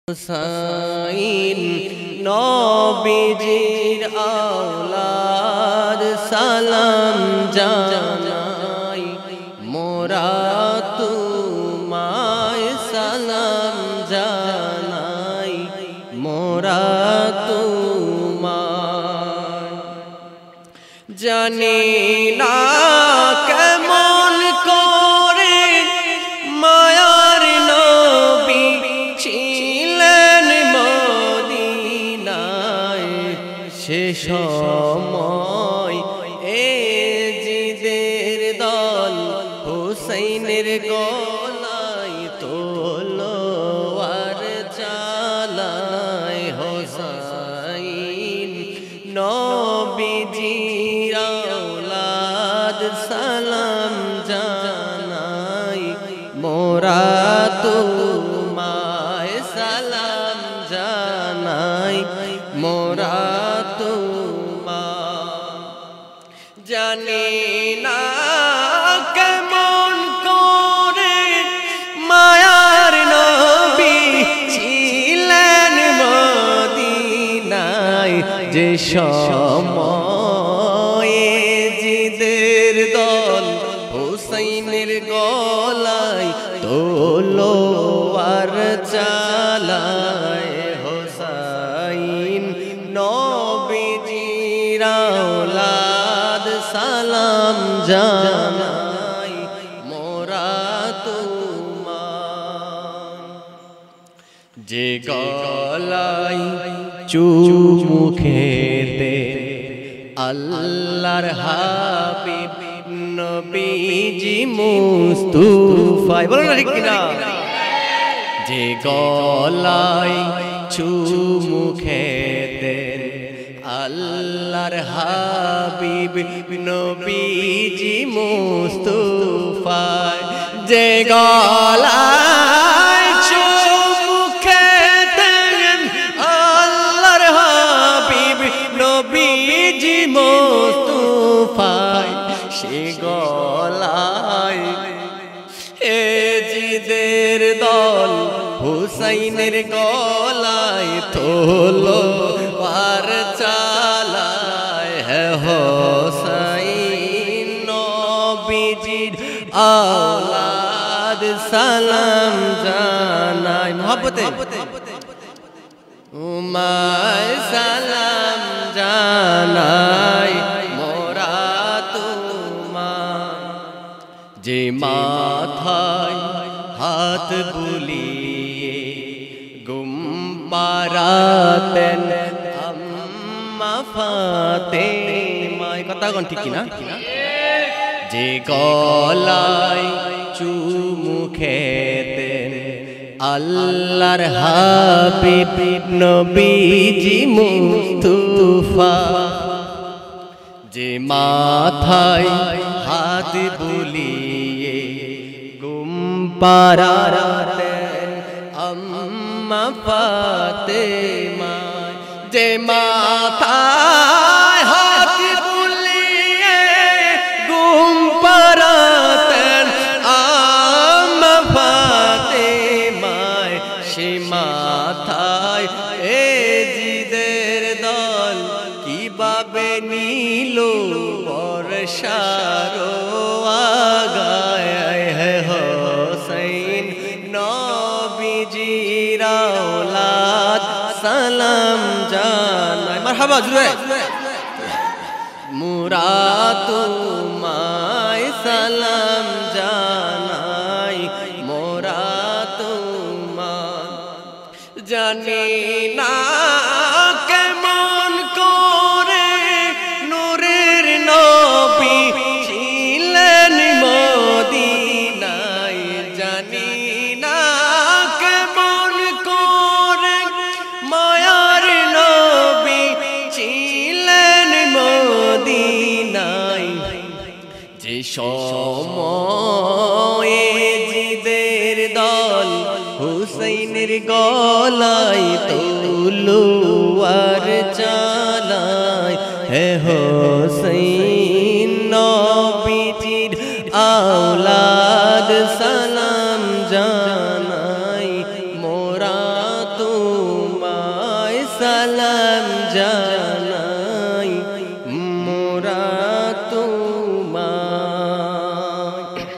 হুসাইন নবীজির আওলাদ সালাম জানাই মোরা তোমায় সালাম জানাই মোরা তোমায় জানি না কেমন করে মায়ার নবী ছিলেন মদিনায় সে সময় এ জিদের দল হুসাইনের গলায় তলোয়ার চালায় হুসাইন নবীজির আওলাদ সালাম জানাই মোরা তোমায় সালাম জানাই মোরা তোমায় জানি না কেমন করে মায়ার নবী ছিলেন মদিনায় যে সময়ে জিদের দল হুসাইনের গলায় তলোয়ার চালায় হুসাইন নবীজির আওলাদ সালাম জানাই মোরা তোমায় যে গলায় চুমু খেতে আল্লাহর হাবিব নবীজি মুস্তাফা বলো না ঠিক কিনা যে গলায় চুমু খেতে আল্লাহর হাবিব নবীজি মুস্তাফা যে গলায় চুমু খেতে আল্লাহর হাবিব নবীজি মুস্তাফা সে গলায় এ জিদের দল হুসাইনের গলায় তলোয়ার চালায় হে হুসাইন নবীজির আওলাদ সালাম জানাই মোহব্বতে উমায় সালাম জানাই মোরা তোমায় যে মাথায় হাত বুলিয়ে গুম পারাতেন আম্মা ফাতেমা কথা কোন ঠিক কিনা যে গলায় চুমু খেতেন আল্লাহর হাবিব নবীজি মুস্তাফা যে মাথায় হাত বুলিয়ে গুম পারাতেন আম্মা ফাতেমা যে মাথায় হাত বুলিয়ে গুম পারাতেন আম্মা ফাতেমা সে মাথায় এ জিদের দল কিভাবে নীল বর্ষার আগায় হে হুসাইন নবীজির আওলাদ সালাম জানাই মারহাবা জুড়ে মোরা তোমায় সালাম জানাই মোরা তোমায় জানি না কেমন করে নূরের নবী ছিলেন মদিনায় জানি না কেমন করে মায়ার নবী ছিলেন মদিনায় যে সময়ে জিদের দল হুসাইনের গলায় তলোয়ার চালায় হে হুসাইন নবীজির আওলাদ সালাম জানাই মোরা তো সালাম জানা